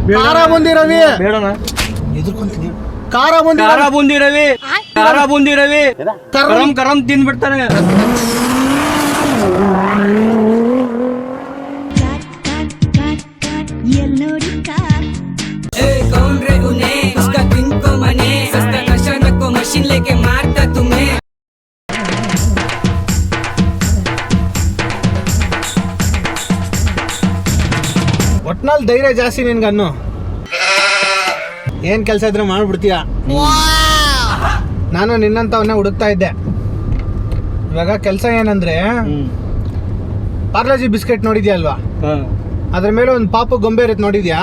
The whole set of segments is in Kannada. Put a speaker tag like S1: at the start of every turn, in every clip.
S1: ಖಾರ ಬೂಂದಿ ರವಿ
S2: ಬೇಡಣ.
S1: ಎದುರ್ಕೊಂತೀನಿ. ಖಾರ ಬೂಂದಿ
S2: ಖಾರ ಬೂಂದಿ ರವಿ, ಖಾರ ಬೂಂದಿ ರವಿ ಕರಂ ಕರಂ ತಿಂದ್ಬಿಡ್ತಾನೆ.
S3: मशीन लेके मारता तुम्हें.
S1: ಒಟ್ನಲ್ಲಿ ಧೈರ್ಯ ಜಾಸ್ತಿ ನಿನ್ಗನ್ನು. ಏನ್ ಕೆಲಸ ಇದ್ರೆ ಮಾಡ್ಬಿಡ್ತೀಯ. ನಾನು ನಿನ್ನಂತವನ್ನೇ ಹುಡುಕ್ತಾ ಇದ್ದೆ. ಇವಾಗ ಕೆಲಸ ಏನಂದ್ರೆ ಪಾರ್ಲಾಜಿ ಬಿಸ್ಕೆಟ್ ನೋಡಿದ್ಯಾ ಅಲ್ವಾ? ಅದ್ರ ಮೇಲೆ ಒಂದು ಪಾಪು ಗೊಂಬೆ ಇರುತ್ತೆ, ನೋಡಿದ್ಯಾ?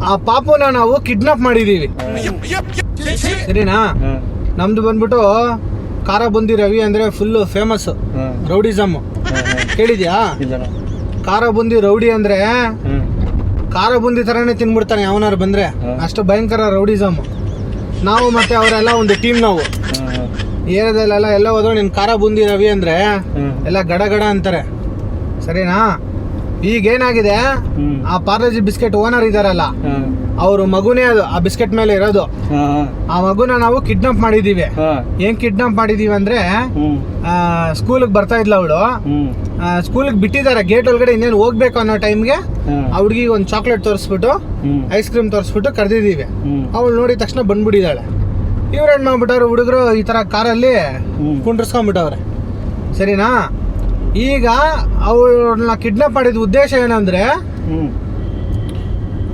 S1: ಆ ಪಾಪುನ ನಾವು ಕಿಡ್ನಾಪ್ ಮಾಡಿದೀವಿ, ಸರಿನಾ? ನಮ್ದು ಬಂದ್ಬಿಟ್ಟು ಖಾರ ಬೂಂದಿ ರವಿ ಅಂದ್ರೆ ಫುಲ್ ಫೇಮಸ್ ರೌಡಿಸಮ್. ಕೇಳಿದ್ಯಾ? ಖಾರ ಬೂಂದಿ ರೌಡಿ ಅಂದ್ರೆ ಖಾರ ಬೂಂದಿ ತರಾನೇ ತಿನ್ಬಿಡ್ತಾನೆ ಯಾವನಾರು ಬಂದ್ರೆ, ಅಷ್ಟು ಭಯಂಕರ ರೌಡಿಸಮ್. ನಾವು ಮತ್ತೆ ಅವರೆಲ್ಲ ಒಂದು ಟೀಮ್. ನಾವು ಏರಿಯಾದಲ್ಲೆಲ್ಲ ಎಲ್ಲ ಹೋದ್ರು ನಿನ್ ಖಾರ ಬೂಂದಿ ರವಿ ಅಂದ್ರೆ ಎಲ್ಲ ಗಡ ಗಡ ಅಂತಾರೆ, ಸರಿನಾ? ಈಗೇನಾಗಿದೆ, ಆ ಪಾರ್ಲೆಜಿ ಬಿಸ್ಕೆಟ್ ಓನರ್ ಇದಾರಲ್ಲ, ಅವ್ರ ಮಗುನೇ ಅದು ಆ ಬಿಸ್ಕೆಟ್ ಮೇಲೆ ಇರೋದು. ಆ ಮಗುನ ನಾವು ಕಿಡ್ನಾಪ್ ಮಾಡಿದೀವಿ. ಏನ್ ಕಿಡ್ನಾಪ್ ಮಾಡಿದೀವಿ ಅಂದ್ರೆ, ಸ್ಕೂಲಿಗೆ ಬರ್ತಾ ಇದ್ಲ ಅವಳು, ಸ್ಕೂಲಿಗೆ ಬಿಟ್ಟಿದ್ದಾರೆ, ಗೇಟ್ ಒಳಗಡೆ ಇನ್ನೇನು ಹೋಗ್ಬೇಕು ಅನ್ನೋ ಟೈಮ್ಗೆ ಆ ಹುಡುಗಿಗೆ ಒಂದು ಚಾಕ್ಲೇಟ್ ತೋರಿಸ್ಬಿಟ್ಟು ಐಸ್ ಕ್ರೀಮ್ ತೋರಿಸ್ಬಿಟ್ಟು ಕರೆದಿದ್ದೀವಿ. ಅವಳು ನೋಡಿದ ತಕ್ಷಣ ಬಂದ್ಬಿಟ್ಟಿದ್ದಾಳೆ. ಇವ್ರೇನ್ ಮಾಡ್ಬಿಟ್ಟವ್ರು ಹುಡುಗರು, ಈ ತರ ಕಾರಲ್ಲಿ ಕುಂಡ್ರಸ್ಕೊಂಡ್ಬಿಟ್ಟವ್ರೆ, ಸರಿನಾ? ಈಗ ಅವ್ರನ್ನ ಕಿಡ್ನಾಪ್ ಮಾಡಿದ ಉದ್ದೇಶ ಏನಂದ್ರೆ,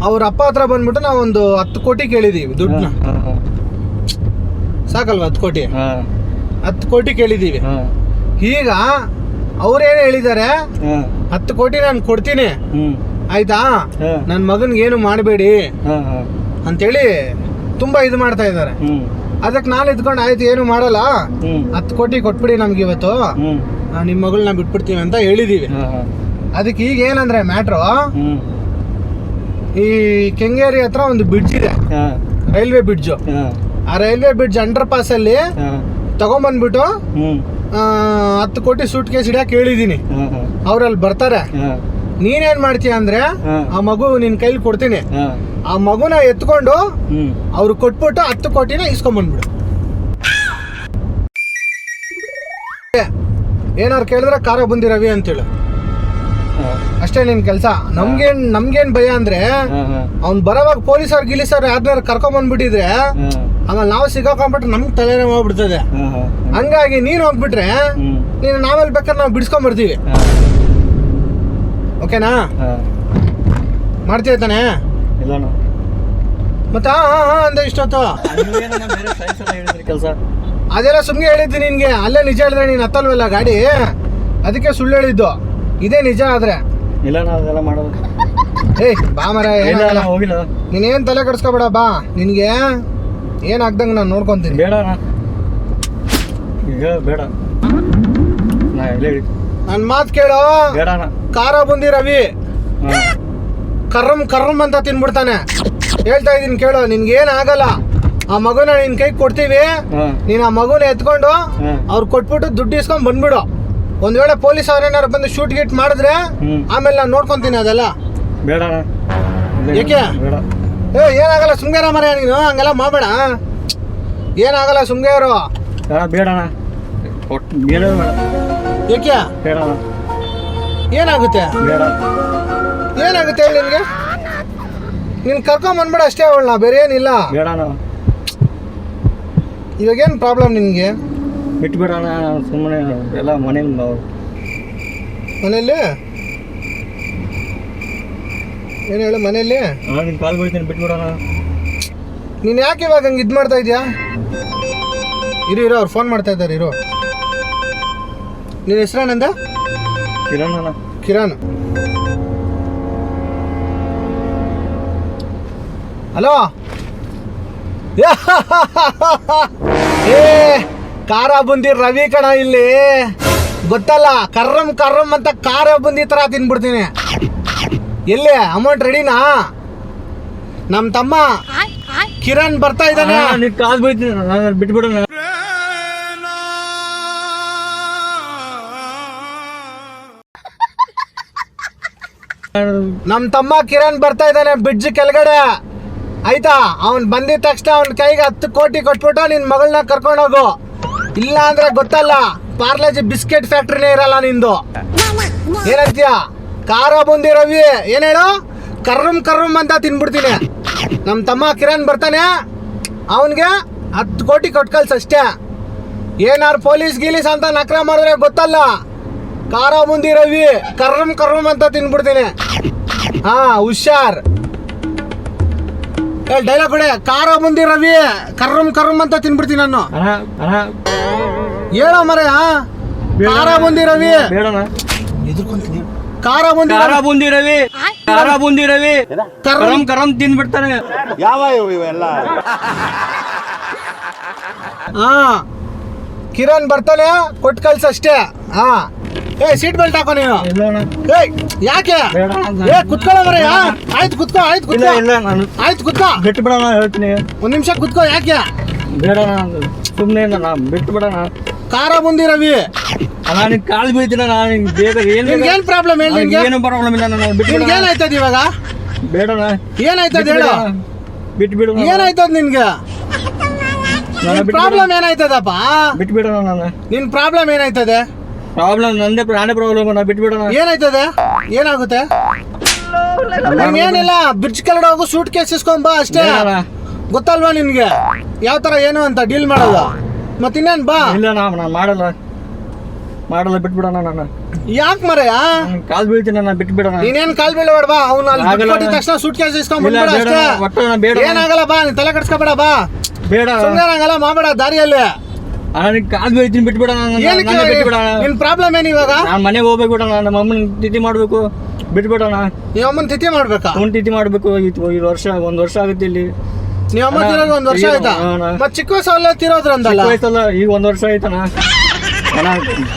S1: ಅವ್ರ ಅಪ್ಪ ಹತ್ರ ಬಂದ್ಬಿಟ್ಟು ನಾವು ಒಂದು 10 ಕೋಟಿ ಕೇಳಿದೀವಿ ದುಡ್ಡನ್ನ. ಸಾಕಲ್ವಾ 10 ಕೋಟಿ? 10 ಕೋಟಿ ಕೇಳಿದೀವಿ. ಈಗ ಅವ್ರೇನು ಹೇಳಿದ್ದಾರೆ, 10 ಕೋಟಿ ನಾನು ಕೊಡ್ತೀನಿ, ಆಯ್ತಾ, ನನ್ನ ಮಗನ್ಗೆ ಏನು ಮಾಡಬೇಡಿ ಅಂತೇಳಿ ತುಂಬಾ ಇದು ಮಾಡ್ತಾ ಇದ್ದಾರೆ. ಅದಕ್ಕೆ ನಾನು ಇದ್ಕೊಂಡು ಆಯ್ತು ಏನು ಮಾಡಲ್ಲ, 10 ಕೋಟಿ ಕೊಟ್ಬಿಡಿ ನಮ್ಗೆ ಇವತ್ತು, ನಿಮ್ಮ ಮಗಳನ್ನ ಬಿಟ್ಬಿಡ್ತೀವಿ ಅಂತ ಹೇಳಿದೀವಿ. ಅದಕ್ಕೆ ಈಗ ಏನಂದ್ರೆ ಮ್ಯಾಟ್ರು, ಈ ಕೆಂಗೇರಿ ಹತ್ರ ಒಂದು ಬ್ರಿಡ್ಜ್ ಇದೆ, ರೈಲ್ವೆ ಬ್ರಿಡ್ಜ್. ಆ ರೈಲ್ವೆ ಬ್ರಿಡ್ಜ್ ಅಂಡರ್ ಪಾಸ್ ಅಲ್ಲಿ ತಗೊಂಡ್ಬಂದ್ಬಿಟ್ಟು 10 ಕೋಟಿ ಸೂಟ್ ಕೇಸ್ ಹಿಡಿಯಕ್ಕೆ ಹೇಳಿದೀನಿ. ಅವ್ರಲ್ಲಿ ಬರ್ತಾರೆ. ನೀನೇನ್ ಮಾಡ್ತೀಯ ಅಂದ್ರೆ, ಆ ಮಗು ನಿನ್ ಕೈಲಿ ಕೊಡ್ತೀನಿ, ಆ ಮಗುನ ಎತ್ಕೊಂಡು ಅವ್ರು ಕೊಟ್ಬಿಟ್ಟು 10 ಕೋಟಿನ ಇಸ್ಕೊಂಡ್ಬಂದ್ಬಿಡು. ಏನಾರು ಕೇಳಿದ್ರೆ ಖಾರ ಬೂಂದಿ ರವಿ ಅಂತೇಳು, ಅಷ್ಟೇ ನಿನ್ ಕೆಲ್ಸ. ನಮ್ಗೇನ್ ಭಯ ಅಂದ್ರೆ, ಅವ್ನ್ ಬರೋವಾಗ ಪೊಲೀಸವ್ರು ಗಿಲೀಸವ್ರು ಯಾರನ್ನಾರು ಕರ್ಕೊಂಡ್ಬಂದ್ಬಿಟ್ಟಿದ್ರೆ ಆಮೇಲೆ ನಾವು ಸಿಗಾಕೊಂಡ್ಬಿಟ್ರೆ ನಮ್ಗೆ ತಲೆನೇ ಹೋಗ್ಬಿಡ್ತದೆ. ಹಂಗಾಗಿ ನೀನ್ ಹೋಗ್ಬಿಟ್ರೆ ನೀನು ನಾವೆಲ್ಲಿ ಬೇಕಾದ್ರೆ ನಾವು ಬಿಡಿಸ್ಕೊಂಡ್ಬರ್ತೀವಿ. ಓಕೆನಾ? ಮಾಡ್ತೀಯ ತಾನೆ? ಮತ್ತೆ ಅಂದ ಇಷ್ಟೊತ್ತು
S2: ಕೆಲಸ
S1: ಅದೆಲ್ಲ ಸುಮ್ಗೆ ಹೇಳಿದ್ದು ನಿನ್ಗೆ. ಅಲ್ಲೇ ನಿಜ ಹೇಳಿದ್ರೆ ನೀನ್ ಹತ್ತಲ್ವಲ್ಲ ಗಾಡಿ, ಅದಕ್ಕೆ ಸುಳ್ಳು ಹೇಳಿದ್ದು. ಇದೇ ನಿಜ ಆದ್ರೆ
S2: ಇಲ್ಲ ಅದೆಲ್ಲ ಮಾಡೋದು.
S1: ಏಯ್ ಬಾ ಮರ,
S2: ಹೋಗಿಲ್ಲ,
S1: ನೀನೇನ್ ತಲೆ ಕೆಡ್ಸ್ಕೊಬೇಡ, ಬಾ. ನಿನ್ಗೆ ಏನ್ ಆಗ್ದಂಗ ನಾನು ನೋಡ್ಕೊಂತೀನಿ.
S2: ಬೇಡ ಈಗ ಬೇಡ,
S1: ನನ್ ಮಾತ್ ಕೇಳು.
S2: ಬೇಡ.
S1: ಖಾರ ಬೂಂದಿ ರವಿ ಕರ್ರಂ ಅಂತ ತಿನ್ಬಿಡ್ತಾನೆ. ಹೇಳ್ತಾ ಇದೀನಿ ಕೇಳು, ನಿನ್ಗೇನ್ ಆಗಲ್ಲ. ಆ ಮಗುನ ನಿನ್ ಕೈ ಕೊಡ್ತೀವಿ, ನೀನ್ ಆ ಮಗುನ ಎತ್ಕೊಂಡು ಅವ್ರು ಕೊಟ್ಬಿಟ್ಟು ದುಡ್ಡು ಇಸ್ಕೊಂಡ್ ಬಂದ್ಬಿಡು. ಒಂದ್ ವೇಳೆ ಪೊಲೀಸ್ ಅವ್ರೇನಾರು ಬಂದು ಶೂಟ್ ಗೀಟ್ ಮಾಡಿದ್ರೆ ಆಮೇಲೆ ನಾನು ನೋಡ್ಕೊಂತೀನಿ ಅದೆಲ್ಲ.
S2: ಬೇಡ.
S1: ಏಕೆ? ಏನಾಗಲ್ಲ, ಸುಮ್ಗೇರ ಮರ, ನೀನು ಹಂಗೆಲ್ಲ ಮಾಡಬೇಡ. ಏನಾಗಲ್ಲ, ಸುಮ್ಗೇರು.
S2: ಬೇಡ.
S1: ಏಕೆ?
S2: ಬೇಡ.
S1: ಏನಾಗುತ್ತೆ?
S2: ಬೇಡ.
S1: ಏನಾಗುತ್ತೆ ಹೇಳಿ ನಿನ್ಗೆ? ನೀನ್ ಕರ್ಕೊಂಡ್ ಬಂದ್ಬಿಡ ಅಷ್ಟೇ ಅವಳನ್ನ, ಬೇರೆ ಏನಿಲ್ಲ.
S2: ಬೇಡ.
S1: ಇವಾಗೇನು ಪ್ರಾಬ್ಲಮ್ ನಿನ್ಗೆ?
S2: ಬಿಟ್ಬಿಡೋಣ ಸುಮ್ಮನೆ ಎಲ್ಲ ಮನೇಲಿ.
S1: ಮನೇಲಿ ಏನು ಹೇಳು? ಮನೇಲಿ
S2: ನಿನ್ ಕಾಲ್ ಬೀಳ್ತೀನಿ, ಬಿಟ್ಬಿಡೋಣ.
S1: ನೀನು ಯಾಕೆ ಇವಾಗ ಹಂಗೆ ಇದು ಮಾಡ್ತಾ ಇದೆಯಾ? ಇರೋ ಅವ್ರು ಫೋನ್ ಮಾಡ್ತಾ ಇದ್ದಾರೆ, ಇರೋ. ನಿನ್ನ ಹೆಸರೇನಂದ? ಕಿರಣ್. ಹಲೋ. ಏ ಖಾರ ಬೂಂದಿ ರವಿ ಕಣ ಇಲ್ಲಿ, ಗೊತ್ತಲ್ಲ? ಕರ್ರಂ ಅಂತ ಖಾರ ಬೂಂದಿ ತರ ತಿನ್ಬಿಡ್ತೀನಿ. ಎಲ್ಲಿ ಅಮೌಂಟ್ ರೆಡಿನಾ? ನಮ್ ತಮ್ಮ ಕಿರಣ್ ಬರ್ತಾ ಇದ್ದಾನೆ.
S2: ಕಾಲ್ ಬೀಳ್ತೀನಿ, ಬಿಟ್ಬಿಡೋಣ.
S1: ನಮ್ ತಮ್ಮ ಕಿರಣ್ ಬರ್ತಾ ಇದ್ದಾನೆ ಬ್ರಿಡ್ಜ್ ಕೆಳಗಡೆ ಆಯ್ತಾ. ಅವ್ನ್ ಬಂದಿದ ತಕ್ಷಣ ಅವ್ನ ಕೈಗೆ 10 ಕೋಟಿ ಕೊಟ್ಬಿಟ್ಟು ನಿನ್ ಮಗಳನ್ನ ಕರ್ಕೊಂಡು ಹೋಗು. ಇಲ್ಲ ಅಂದ್ರೆ ಗೊತ್ತಲ್ಲ, ಪಾರ್ಲೇಜಿ ಬಿಸ್ಕೆಟ್ ಫ್ಯಾಕ್ಟ್ರಿನೇ ಇರಲ್ಲ ನಿಂದು. ಏನಂತೀಯ? ಖಾರ ಬುಂದಿ ರವಿ ಏನ್ ಹೇಳು, ಕರ್ರಮ್ ಅಂತ ತಿನ್ಬಿಡ್ತೀನಿ. ನಮ್ ತಮ್ಮ ಕಿರಣ್ ಬರ್ತಾನೆ, ಅವನ್ಗೆ 10 ಕೋಟಿ ಕೊಟ್ಟು ಕಳ್ಸಷ್ಟೇ. ಏನಾರು ಪೊಲೀಸ್ ಗೀಲೀಸ್ ಅಂತ ನಕ್ರ ಮಾಡಿದ್ರೆ ಗೊತ್ತಲ್ಲ, ಖಾರ ಬುಂದಿ ರವಿ ಕರ್ರಮ್ ಅಂತ ತಿನ್ಬಿಡ್ತೀನಿ. ಹಾ ಹುಷಾರ್. ಡೈಲಾಗ್ ಕೊಡೆ, ಖಾರ ಬುಂದಿ ರವಿ ಕರ್ರಮ್ ಅಂತ ತಿನ್ಬಿಡ್ತೀನಿ ನಾನು. ಹೇಳೋ ಮರೆ, ಖಾರ ಬುಂದಿ ರವಿ ಎದುರ್ಕೊಂತೀನಿ. ಖಾರ
S2: ಬುಂದಿ ರವಿ ಕರಂ ತಿಂದ್ಬಿಡ್ತಾನೆ.
S4: ಯಾವ ಇವೆಲ್ಲ
S1: ಹಾ ಕಿರಣ್ ಬರ್ತಾನೆ, ಕೊಟ್ಟು ಕಳ್ಸಷ್ಟೇ. ಹಾ ಸೀಟ್ ಬೆಲ್ಟ್ ಹಾಕೋ ನೀನು. ಯಾಕೆ ಕುತ್ಕೊಳ್ಳೋ ಮರ. ಆಯ್ತು ಕುತ್ಕೋ. ಆಯ್ತು ಕುತ್ಕೋ.
S2: ಬಿಟ್ಟು ಬಿಡೋಣ ಹೇಳ್ತೀನಿ.
S1: 1 ನಿಮಿಷ ಕುತ್ಕೋ. ಯಾಕೆ
S2: ಬೇಡ ಸುಮ್ಮನೆ ಬಿಟ್ಟು ಬಿಡೋಣ.
S1: ಖಾರ ಬುಂದಿ ರವಿ
S2: ನಾನು ಕಾಲು ಬೀಳ್ತೀನಿ. ನಾನು ಬೇಗ
S1: ಏನ್ ಪ್ರಾಬ್ಲಮ್ ಹೇಳಿ?
S2: ಏನು ಪ್ರಾಬ್ಲಮ್ ಇಲ್ಲ. ನಾನು ಬಿಟ್ಟು
S1: ಏನಾಯ್ತದ ಇವಾಗ?
S2: ಬೇಡಣ.
S1: ಏನಾಯ್ತದ ಹೇಳು?
S2: ಬಿಟ್ಟು ಬಿಡು.
S1: ಏನಾಯ್ತದ ನಿನ್ಗೆ? ಪ್ರಾಬ್ಲಮ್ ಏನಾಯ್ತದಪ್ಪ?
S2: ಬಿಟ್ಟು ಬಿಡೋಣ. ನಾನು
S1: ನಿನ್ ಪ್ರಾಬ್ಲಮ್ ಏನಾಯ್ತದೆ?
S2: ಪ್ರಾಬ್ಲಮ್ ನಾನೇ ಪ್ರಾಬ್ಲಮ್. ನಾ ಬಿಟ್ಟು ಬಿಡೋಣ.
S1: ಏನಾಯ್ತದೆ? ಏನಾಗುತ್ತೆ? ಏನಿಲ್ಲ, ಬ್ರಿಡ್ಜ್ ಕೆಳಗಡೆ ಹೋಗು, ಸೂಟ್ ಕೇಸ್ ಇಸ್ಕೊಂಬಾ ಅಷ್ಟೇ. ಗೊತ್ತಲ್ವಾ ನಿನ್ಗೆ ಯಾವ ತರ ಏನು ಅಂತ ಡೀಲ್ ಮಾಡೋದು? ಮತ್ತಿನ್ನೇನ್ ಬಾ.
S2: ಇಲ್ಲ ನಾನು ಮಾಡಲ್ಲ ಬಿಟ್ಬಿಡೋಣ. ನಾನು
S1: ಯಾಕೆ ಮರಯ್ಯ?
S2: ಕಾಲ್ ಬೀಳ್ತೀನಿ. ನಾನು ಬಿಟ್ಟು ಬಿಡೋಣ.
S1: ನೀನೇನ್ ಕಾಲ್ ಬೀಳಬೇಡ ಬಾ. ಅವ್ನು ಅಲ್ಲಿ ಕೊಟ್ಟಿದ ತಕ್ಷಣ ಸೂಟ್ ಕೇಸ್ ಇಸ್ಕೊಂಡ್ಬಿಡ ಅಷ್ಟೇ. ಏನಾಗಲ್ಲ ಬಾ, ನೀನ್ ತಲೆ ಕಟ್ಸ್ಕೊಬೇಡ ಬಾ.
S2: ಬೇಡ
S1: ಸುಮ್ಮನೆ ಮಾಡಬೇಡ ದಾರಿಯಲ್ಲಿ.
S2: ನನಗೆ ಕಾಲ್ ಬೀಳ್ತೀನಿ, ಬಿಟ್ಬಿಡೋಣ.
S1: ನಿನ್ ಪ್ರಾಬ್ಲಮ್ ಏನು ಇವಾಗ?
S2: ನಾನು ಮನೆಗೆ ಹೋಗ್ಬೇಕು ಬಿಡೋಣ. ನಮ್ಮ ಅಮ್ಮನ ತಿಥಿ ಮಾಡ್ಬೇಕು. ಬಿಟ್ಬಿಡೋಣ.
S1: ನೀವ್ ಅಮ್ಮನ ತಿಥಿ ಮಾಡ್ಬೇಕಾ?
S2: ಅವ್ನ ತಿಥಿ ಮಾಡ್ಬೇಕು. ಈ ವರ್ಷ 1 ವರ್ಷ ಆಗುತ್ತೆ ಇಲ್ಲಿ.
S1: ನೀವ್ ಅಮ್ಮ ತಿರೋದು 1 ವರ್ಷ ಆಯ್ತಾ? ಮತ್ ಚಿಕ್ಕ ವಯಸ್ಸಲ್ಲ ತಿರೋದ್ರಂದಲ್ಲ.
S2: ಈಗ 1 ವರ್ಷ ಆಯ್ತಾನ.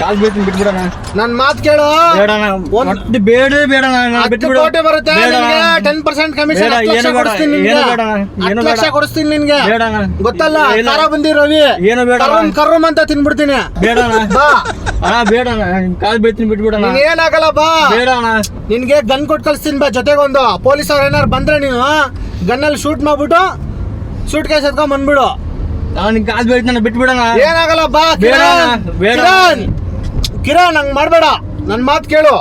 S2: ಕಾಲ್ ಬೀಳ್ತೀನಿ, ಬಿಟ್ಬಿಡೋಣ.
S1: ನನ್ ಮಾತ್ ಕೇಳು.
S2: ಬೇಡ
S1: 10 ಕೋಟಿ ಬರುತ್ತೆ. 10% ಕಮಿಷನ್ 10 ಲಕ್ಷ ಕೊಡಿಸ್ತೀನಿ ನಿನ್ಗೆ. ಗೊತ್ತಲ್ಲ, ಖಾರ ಬುಂದಿ ರವಿ
S2: ಏನು ಬೇಡ.
S1: ಕರ್ರಮ್ ಅಂತ ತಿನ್ಬಿಡ್ತೀನಿ.
S2: ಬೇಡಣ
S1: ಬಾ.
S2: ಬೇಡ ಕಾಲ್ ಬೀಳ್ತೀನಿ, ಬಿಟ್ಬಿಡೋಣ.
S1: ಏನಾಗಲ್ಲ ಬಾ.
S2: ಬೇಡಣ.
S1: ನಿನ್ಗೆ ಗನ್ ಕೊಟ್ಟು ಕಳಿಸ್ತೀನಿ ಬಾ. ಜೊತೆಗೊಂದು ಪೊಲೀಸ್ ಅವ್ರು ಏನಾರು ಬಂದ್ರೆ ನೀನು ಗನ್ನಲ್ಲಿ ಶೂಟ್ ಮಾಡ್ಬಿಟ್ಟು ಸೂಟ್ ಕೇಸ್ ಎತ್ಕೊಂಡ್ ಬಂದ್ಬಿಡು.
S2: ನಾನು ಕಾಲ್ ಬೀಳ್ತೀನಿ, ಬಿಟ್ಬಿಡೋಣ.
S1: ಏನಾಗಲ್ಲ ಬಾ. ಕಿರಣ್ ಹಂಗ್ ಮಾಡ್ಬೇಡ. ನನ್ ಮಾತ್ ಕೇಳು.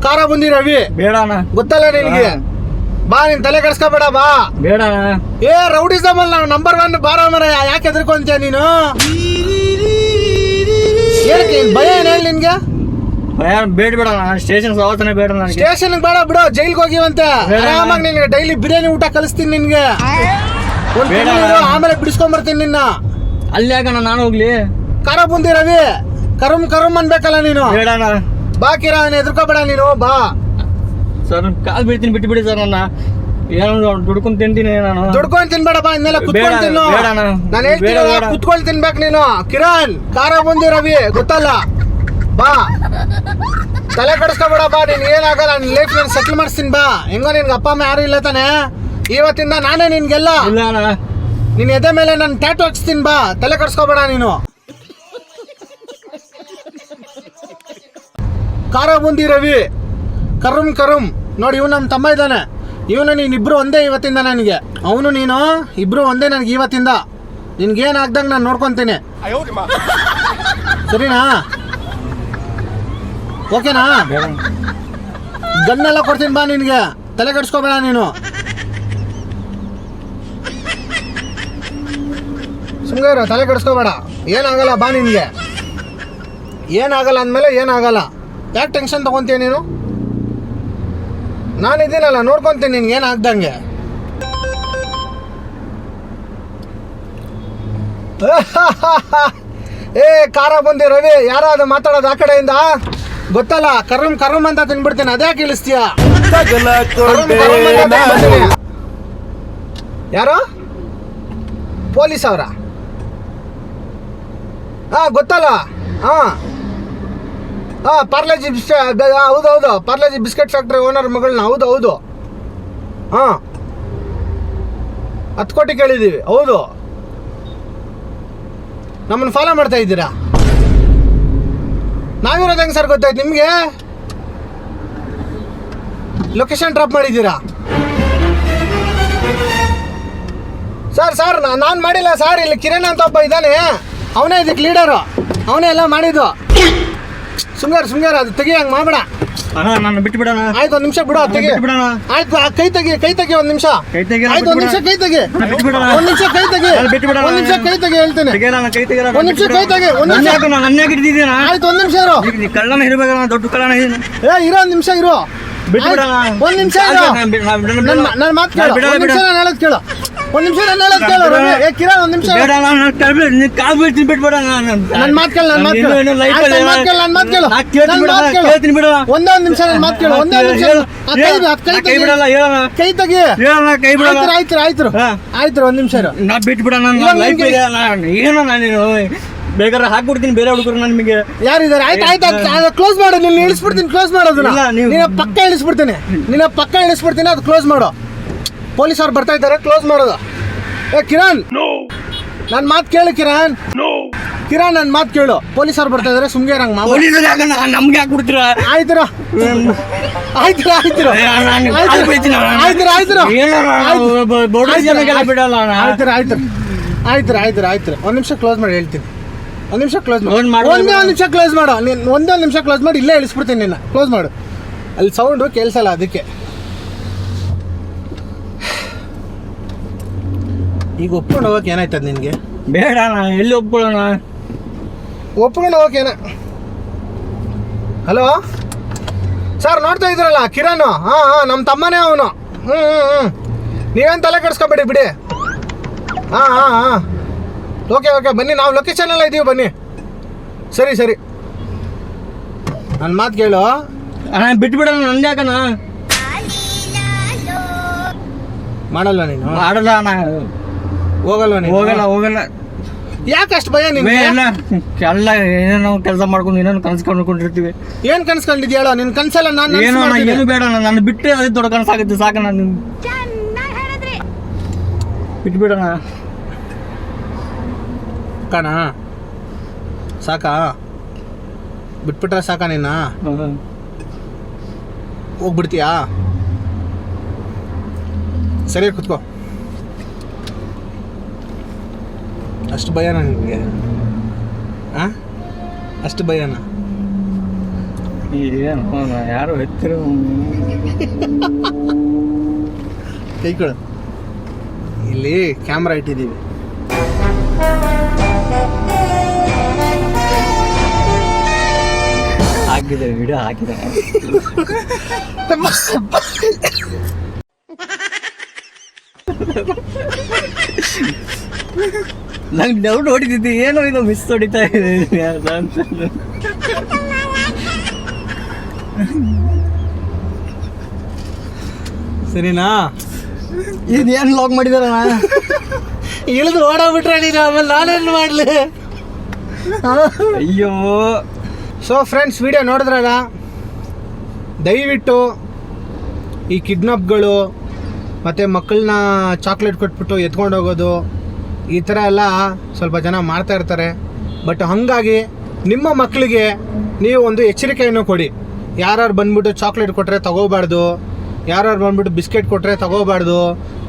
S1: ಖಾರ ಬುಂದಿ ರವಿ
S2: ಬೇಡಣ. ಗೊತ್ತಲ್ಲ
S1: ನಿನ್ಗೆ. ಬಾ, ನೀನ್ ತಲೆ ಕೆಡ್ಸ್ಕೊಬೇಡ ಬಾ.
S2: ಬೇಡಣ.
S1: ರೌಡಿಸಮ್ ಅಲ್ಲಿ ನಾವು ನಂಬರ್ 1 ಬಾರೋ ಮರ. ಯಾಕೆ ಎದ್ರಕೊಂತೀಯ ನೀನು? ಏನಕ್ಕೆ ಭಯ ಏನ್ ಹೇಳಿ ನಿನ್ಗೆ?
S2: ಬೇಡ. ಸ್ಟೇಷನ್ ಸವಾತನೆ ಬೇಡ.
S1: ಸ್ಟೇಷನ್ ಬೇಡ ಬಿಡು, ಜೈಲ್ಗೆ ಹೋಗಿವಂತೆ. ಆರಾಮಾಗಿ ನಿನ್ಗೆ ಡೈಲಿ ಬಿರಿಯಾನಿ ಊಟ ಕಲಿಸ್ತೀನಿ ನಿನ್ಗೆ. ಆಮೇಲೆ ಬಿಡಿಸ್ಕೊಂಡ್ ಬರ್ತೀನಿ ನಿನ್ನ.
S2: ಅಲ್ಲಿ ಯಾಕಣ್ಣ ನಾನು ಹೋಗ್ಲಿ?
S1: ಖಾರ ಬುಂದಿ ರವಿ ಕರಮ್ ಅನ್ಬೇಕಲ್ಲ ನೀನು.
S2: ಬೇಡಣ.
S1: ಬಾ ಕಿರಣ್, ಎದ್ರಕೋಬೇಡ ನೀನು ಬಾ.
S2: ಸರ್ ಕಾಲ್ ಬೀಳ್ತೀನಿ, ಬಿಟ್ಟು ಬಿಡಿ ಸರ್. ನನ್ನ ಏನೋ ದುಡ್ಕೊಂಡ್ ತಿಂತೀನಿ. ನಾನು
S1: ದುಡ್ಕೊಂಡ್ ತಿನ್ಬೇಡ ಬಾ. ಇನ್ನೆಲ್ಲ ಕುತ್ಕೊಂಡ್ ತಿನ್ನು. ನಾನು ಹೇಳ್ತೀನಿ ಕುತ್ಕೊಂಡ್ ತಿನ್ಬೇಕು ನೀನು. ಕಿರಣ್ ಖಾರ ಬುಂದಿ ರವಿ ಗೊತ್ತಲ್ಲ. ಬಾ, ತಲೆ ಕಡಿಸ್ಕೋಬೇಡ ಬಾ. ನೀನ್ ಏನಾಗಲ್ಲ. ನಿನ್ ಲೈಫ್ ನಾನು ಸೆಟ್ಲ್ ಮಾಡಿಸ್ತೀನಿ ಬಾ. ಹೆಂಗೋ ನಿನ್ಗೆ ಅಪ್ಪ ಅಮ್ಮ ಯಾರು ಇಲ್ಲ ತಾನೆ. ಇವತ್ತಿಂದ ನಾನೇ ನಿನ್ಗೆಲ್ಲ. ನಿನ್ ಎದೆ ಮೇಲೆ ನಾನು ಟ್ಯಾಟು ಹಾಕ್ಸ್ತೀನಿ ಬಾ. ತಲೆ ಕಡಿಸ್ಕೋಬೇಡ ನೀನು. ಖಾರ ಬುಂದಿ ರವಿ ಕರ್ರಮ್ ನೋಡಿ. ಇವ್ ನಮ್ಮ ತಮ್ಮ ಇದ್ದಾನೆ. ಇವನು ನೀನಿಬ್ರು ಒಂದೇ ಇವತ್ತಿಂದ ನನಗೆ. ಅವನು ನೀನು ಇಬ್ರು ಒಂದೇ ನನಗೆ ಇವತ್ತಿಂದ. ನಿನ್ಗೇನ್ ಆಗ್ದಂಗೆ ನಾನು ನೋಡ್ಕೊಂತೀನಿ. ಸರಿನಾ? ಓಕೆನಾ? ಗನ್ನೆಲ್ಲ ಕೊಡ್ತೀನಿ ಬಾ. ನಿನ್ಗೆ ತಲೆ ಕಟ್ಸ್ಕೋಬೇಡ ನೀನು. ಸುಮ್ಮನೆ ಇರೋ, ತಲೆ ಕೆಡಿಸ್ಕೋಬೇಡ. ಏನಾಗಲ್ಲ ಬಾ. ನಿನ್ಗೆ ಏನಾಗಲ್ಲ ಅಂದಮೇಲೆ ಏನಾಗಲ್ಲ. ಯಾಕೆ ಟೆನ್ಷನ್ ತಗೊಂತೀಯ ನೀನು? ನಾನಿದ್ದೀನಲ್ಲ, ನೋಡ್ಕೊಂತೀನಿ ನಿನ್ಗೆ ಏನಾಗ್ದಂಗೆ. ಖಾರ ಬುಂದಿ ರವಿ ಯಾರೋ ಅದು ಮಾತಾಡೋದು ಆ ಕಡೆಯಿಂದ ಗೊತ್ತಲ್ಲ. ಕರ್ರಮ್ ಅಂತ ತಿನ್ಬಿಡ್ತೀನಿ. ಅದೇ ಇಳಿಸ್ತೀಯ? ಯಾರು? ಪೊಲೀಸ್ ಅವರ? ಗೊತ್ತಲ್ಲ. ಪಾರ್ಲೇಜಿ ಹೌದು. ಪಾರ್ಲೇಜಿ ಬಿಸ್ಕೆಟ್ ಫ್ಯಾಕ್ಟ್ರಿ ಓನರ್ ಮಗಳನ್ನ. ಹೌದು. 10 ಕೋಟಿ ಕೇಳಿದ್ದೀವಿ. ಹೌದು. ನಮ್ಮನ್ನು ಫಾಲೋ ಮಾಡ್ತಾ ಇದ್ದೀರಾ? ನಾವಿರೋದು ಹೆಂಗೆ ಸರ್ ಗೊತ್ತಾಯ್ತು ನಿಮಗೆ? ಲೊಕೇಶನ್ ಡ್ರಾಪ್ ಮಾಡಿದ್ದೀರಾ? ಸರ್ ನಾನು ಮಾಡಿಲ್ಲ ಸರ್. ಇಲ್ಲಿ ಕಿರಣ್ ಅಂತ ಒಬ್ಬ ಇದ್ದಾನೆ, ಅವನೇ ಇದಕ್ಕೆ ಲೀಡರು, ಅವನೇ ಎಲ್ಲ ಮಾಡಿದ್ದು. ಸುಮ್ಗಾರ ಅದು ತೆಗಿ, ಹಂಗೆ ಮಾಡಬೇಡ.
S2: ಅಣ್ಣ ನಾನು ಬಿಟ್ಟು ಬಿಡೋಣ.
S1: ಆಯ್ತು, ಒಂದು ನಿಮಿಷ ಬಿಡು, ತೆಗಿ.
S2: ಬಿಡೋಣ.
S1: ಆಯ್ತು, ಕೈ ತೆಗಿ ಒಂದು ನಿಮಿಷ. ಆಯ್ತು, ಒಂದು ನಿಮಿಷ ಕೈ ತೆಗಿ.
S2: ಬಿಟ್ಟು ಬಿಡೋಣ.
S1: ಒಂದು ನಿಮಿಷ ಕೈ ತೆಗಿ.
S2: ಬಿಟ್ಟು ಬಿಡೋಣ.
S1: ಒಂದು ನಿಮಿಷ ಕೈ ತೆಗಿ ಹೇಳ್ತೇನೆ. ಒಂದು ನಿಮಿಷ ಕೈ ತೆಗಿ. ಒಂದು ನಿಮಿಷ. ಆಯ್ತು, ಒಂದು ನಿಮಿಷ ಇರು.
S2: ಕಳ್ಳನ ಇರ್ಬೇಕಲ್ಲ, ದೊಡ್ಡ ಕಳ್ಳನ ಇದೀನಿ.
S1: ಇರೋ, ಒಂದು ನಿಮಿಷ ಇರು.
S2: ಬಿಟ್ಟು ಬಿಡೋಣ.
S1: ಒಂದು ನಿಮಿಷ ಇರು. ನನ್ನ ಮಾತು ಕೇಳು. ಒಂದು ನಿಮಿಷ ನಾನು ಹೇಳೋದು ಕೇಳು. ಒಂದು ನಿಮಿಷ ನಾನು ಹೇಳೋದು ಕೇಳು. ಕಿರಣ್, ಒಂದು ನಿಮಿಷ.
S2: ಕಾಲ್ ಬೀಳ್ತೀನಿ, ಬಿಟ್ಬಿಡ.
S1: ನನ್ನ ಮಾತು ಕೇಳು. ನನ್ನ ಮಾತು ಕೇಳು. ಒಂದೇ ಒಂದು ನಿಮಿಷ ನನ್ನ ಮಾತು ಕೇಳು. ಒಂದೇ ಒಂದು ನಿಮಿಷ.
S2: ಕೈ ಬಿಡಲ್ಲ, ಹೇಳೋಣ.
S1: ಕೈ ತೆಗಿ.
S2: ಹೇಳೋಣ, ಕೈ ಬಿಡಲ್ಲ.
S1: ಆಯ್ತು, ಒಂದು ನಿಮಿಷ ಇರು.
S2: ನಾ ಬಿಟ್ಬಿಡ. ನನ್ನ ಲೈಫ್ ಇದೆ. ಏನೋ ನಾನು ಬೇಕಾದ್ರೆ ಹಾಕ್ಬಿಡ್ತೀನಿ ಬೇರೆ ಹುಡುಗರು ನಿಮಗೆ.
S1: ಯಾರಿದ್ದಾರೆ? ಆಯ್ತು, ಕ್ಲೋಸ್ ಮಾಡು. ನಿನ್ನ ಇಳಿಸ್ಬಿಡ್ತೀನಿ, ಕ್ಲೋಸ್ ಮಾಡೋದನ್ನ. ನಿನ್ನ ಪಕ್ಕ ಇಳಿಸ್ಬಿಡ್ತೀನಿ, ಅದು ಕ್ಲೋಸ್ ಮಾಡು. ಪೊಲೀಸ್ ಅವ್ರು ಬರ್ತಾ ಇದ್ದಾರೆ, ಕ್ಲೋಸ್ ಮಾಡೋದು. ಕಿರಣ್, ನನ್ನ ಮಾತು ಕೇಳು. ಕಿರಣ್ ನನ್ನ ಮಾತು ಕೇಳು. ಪೊಲೀಸ್ ಅವ್ರು ಬರ್ತಾ ಇದ್ದಾರೆ, ಸುಮ್ಗೆ ನಂಗೆ
S2: ನಮ್ಗೆ ಯಾಕೆ ಕೊಡ್ತೀರಾ?
S1: ಆಯ್ತು. ಒಂದು ನಿಮಿಷ ಕ್ಲೋಸ್ ಮಾಡಿ ಹೇಳ್ತೀನಿ. ಒಂದು ನಿಮಿಷ ಕ್ಲೋಸ್ ಮಾಡಿ. ಒಂದೇ ಒಂದು ನಿಮಿಷ ಕ್ಲೋಸ್ ಮಾಡಿ. ಇಲ್ಲೇ ಇಳಿಸ್ಬಿಡ್ತೀನಿ ನಿನ್ನ. ಕ್ಲೋಸ್ ಮಾಡು. ಅಲ್ಲಿ ಸೌಂಡು ಕೇಳಿಸಲ್ಲ, ಅದಕ್ಕೆ. ಈಗ ಒಪ್ಕೊಂಡು ಹೋಗಕ್ಕೆ ಏನಾಯ್ತದ ನಿನಗೆ?
S2: ಬೇಡ, ಎಲ್ಲಿ ಒಪ್ಕೊಳ್ಳೋಣ?
S1: ಒಪ್ಕೊಂಡು ಹೋಗಕ್ಕೆ ಹಲೋ ಸರ್, ನೋಡ್ತಾ ಇದ್ರಲ್ಲ ಕಿರಣ್? ಹಾಂ, ನಮ್ಮ ತಮ್ಮನೇ ಅವನು. ನೀವೇನು ತಲೆ ಕೆಡಿಸ್ಕೊಬೇಡಿ, ಬಿಡಿ. ಹಾಂ, ಓಕೆ, ಬನ್ನಿ. ನಾವು ಲೊಕೇಶನ್ ಎಲ್ಲ ಇದ್ದೀವಿ, ಬನ್ನಿ. ಸರಿ ನನ್ನ ಮಾತು ಕೇಳು.
S2: ಬಿಟ್ಬಿಡೋಣ. ನಂದು ಯಾಕಣ್ಣ
S1: ಮಾಡಲ್ಲ ನೀನು?
S2: ಮಾಡಲ್ಲ ಅಣ್ಣ.
S1: ಹೋಗಲ್ಲ ನೀನು?
S2: ಹೋಗಲ್ಲ.
S1: ಯಾಕೆ ಅಷ್ಟು ಭಯ ನಿನ್ಗೆ?
S2: ಎಲ್ಲ ಏನೇನೋ ಕೆಲಸ ಮಾಡ್ಕೊಂಡು ಏನೇನೋ ಕನ್ಸ್ಕೊಂಡಿರ್ತೀವಿ.
S1: ಏನು ಕನ್ಸ್ಕೊಂಡಿದ್ಯಾ ಹೇಳೋ? ನಿನ್ನ ಕನ್ಸಲ್ಲ. ನಾನು
S2: ಏನು ಬೇಡ, ನಾನು ಬಿಟ್ಟರೆ ಅದೇ ದೊಡ್ಡ ಕನಸಾಗುತ್ತೆ. ಸಾಕ, ನಾನು ಬಿಟ್ಬಿಡೋಣ.
S1: ಸಾಕಣ? ಸಾಕಾ? ಬಿಟ್ಬಿಟ್ರೆ ಸಾಕ ನಿನ್ನ? ಹೋಗ್ಬಿಡ್ತೀಯಾ? ಸರಿ, ಕುತ್ಕೋ. ಅಷ್ಟು ಭಯನಾ ನಿನಗೆ? ಅಷ್ಟು ಭಯನಾ?
S2: ಯಾರು ಎತ್ತಿರೋ
S1: ಕೈ ಕೊಡು. ಇಲ್ಲಿ ಕ್ಯಾಮ್ರಾ ಇಟ್ಟಿದ್ದೀವಿ.
S2: ಹಾಕಿದ್ದಾರೆ, ವಿಡಿಯೋ ಹಾಕಿದ್ದಾರೆ. ನಂಗೆ ಡೌಟ್ ಹೊಡಿತಿದ್ದೆ, ಏನೋ ಇದು ಮಿಸ್ ಹೊಡಿತಾ ಇದೆ ಅಂತ.
S1: ಸರಿನಾ?
S2: ಇದೇನು ಲಾಕ್ ಮಾಡಿದಾರಣ್ಣ?
S1: ಇಳಿದು ಓಡೋಗ್ಬಿಟ್ರೆ ನೀನು, ಆಮೇಲೆ ನಾನೇನು ಮಾಡಲಿ?
S2: ಅಯ್ಯೋ.
S1: ಸೊ ಫ್ರೆಂಡ್ಸ್, ವಿಡಿಯೋ ನೋಡಿದ್ರಲ್ಲ, ದಯವಿಟ್ಟು ಈ ಕಿಡ್ನಾಪ್ಗಳು ಮತ್ತು ಮಕ್ಕಳನ್ನ ಚಾಕ್ಲೇಟ್ ಕೊಟ್ಬಿಟ್ಟು ಎತ್ಕೊಂಡು ಹೋಗೋದು, ಈ ಥರ ಎಲ್ಲ ಸ್ವಲ್ಪ ಜನ ಮಾಡ್ತಾ ಇರ್ತಾರೆ. ಬಟ್ ಹಾಗಾಗಿ ನಿಮ್ಮ ಮಕ್ಕಳಿಗೆ ನೀವು ಒಂದು ಎಚ್ಚರಿಕೆಯನ್ನು ಕೊಡಿ. ಯಾರು ಬಂದ್ಬಿಟ್ಟು ಚಾಕ್ಲೇಟ್ ಕೊಟ್ಟರೆ ತಗೋಬಾರ್ದು, ಯಾರು ಬಂದ್ಬಿಟ್ಟು ಬಿಸ್ಕೆಟ್ ಕೊಟ್ಟರೆ ತಗೋಬಾರ್ದು,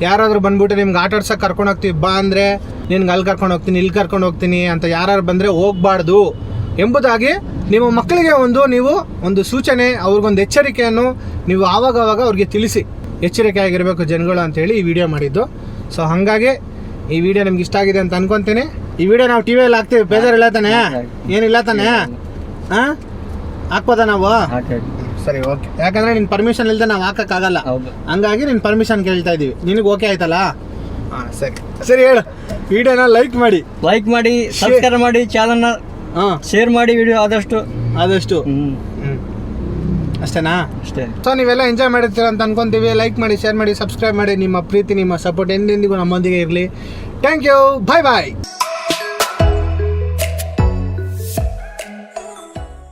S1: ಯಾರಾದರೂ ಬಂದ್ಬಿಟ್ಟು ನಿಮ್ಗೆ ಆಟ ಆಡ್ಸೋಕೆ ಕರ್ಕೊಂಡು ಹೋಗ್ತೀವಿ ಬಾ ಅಂದರೆ ನಿನ್ಗೆ ಅಲ್ಲಿ ಕರ್ಕೊಂಡು ಹೋಗ್ತೀನಿ, ಇಲ್ಲಿ ಕರ್ಕೊಂಡು ಹೋಗ್ತೀನಿ ಅಂತ ಯಾರು ಬಂದರೆ ಹೋಗಬಾರ್ದು ಎಂಬುದಾಗಿ ನಿಮ್ಮ ಮಕ್ಕಳಿಗೆ ನೀವು ಒಂದು ಸೂಚನೆ, ಅವ್ರಿಗೊಂದು ಎಚ್ಚರಿಕೆಯನ್ನು ನೀವು ಆವಾಗ ಅವ್ರಿಗೆ ತಿಳಿಸಿ. ಎಚ್ಚರಿಕೆ ಆಗಿರಬೇಕು ಜನಗಳು ಅಂತೇಳಿ ಈ ವಿಡಿಯೋ ಮಾಡಿದ್ದು. ಸೊ ಹಾಗಾಗಿ ಈ ವಿಡಿಯೋ ನಿಮ್ಗೆ ಇಷ್ಟ ಆಗಿದೆ ಅಂತ ಅನ್ಕೊತೀನಿ. ಈ ವಿಡಿಯೋ ನಾವು ಟಿವಿಯಲ್ಲಿ ಹಾಕ್ತೀವಿ, ಬೇಜಾರಿಲ್ಲ ತಾನೆ? ಏನಿಲ್ಲ ತಾನೆ? ಹಾಕ್ಬೋದಾ ನಾವು? ಸರಿ, ಓಕೆ. ಯಾಕಂದರೆ ನಿನ್ನ ಪರ್ಮಿಷನ್ ಇಲ್ಲದೆ ನಾವು ಹಾಕೋಕ್ಕಾಗಲ್ಲ, ಹಂಗಾಗಿ ನಿನ್ನ ಪರ್ಮಿಷನ್ ಕೇಳ್ತಾ ಇದ್ದೀವಿ. ನಿನಗೆ ಓಕೆ ಆಯ್ತಲ್ಲ? ಸರಿ ಹೇಳು. ವಿಡಿಯೋನ ಲೈಕ್ ಮಾಡಿ,
S2: ಸಬ್ಸ್ಕ್ರೈಬ್ ಮಾಡಿ, ಚಾನಲ್ನ ಶೇರ್ ಮಾಡಿ, ವಿಡಿಯೋ ಆದಷ್ಟು
S1: ಅಷ್ಟೇನಾ?
S2: ಅಷ್ಟೇ.
S1: ಸೊ ನೀವೆಲ್ಲ ಎಂಜಾಯ್ ಮಾಡಿರ್ತೀರ ಅಂತ ಅನ್ಕೊಂತೀವಿ. ಲೈಕ್ ಮಾಡಿ, ಶೇರ್ ಮಾಡಿ, ಸಬ್ಸ್ಕ್ರೈಬ್ ಮಾಡಿ. ನಿಮ್ಮ ಪ್ರೀತಿ, ನಿಮ್ಮ ಸಪೋರ್ಟ್ ಎಂದೆಂದಿಗೂ ನಮ್ಮೊಂದಿಗೆ ಇರಲಿ. Thank you. ಬಾಯ್.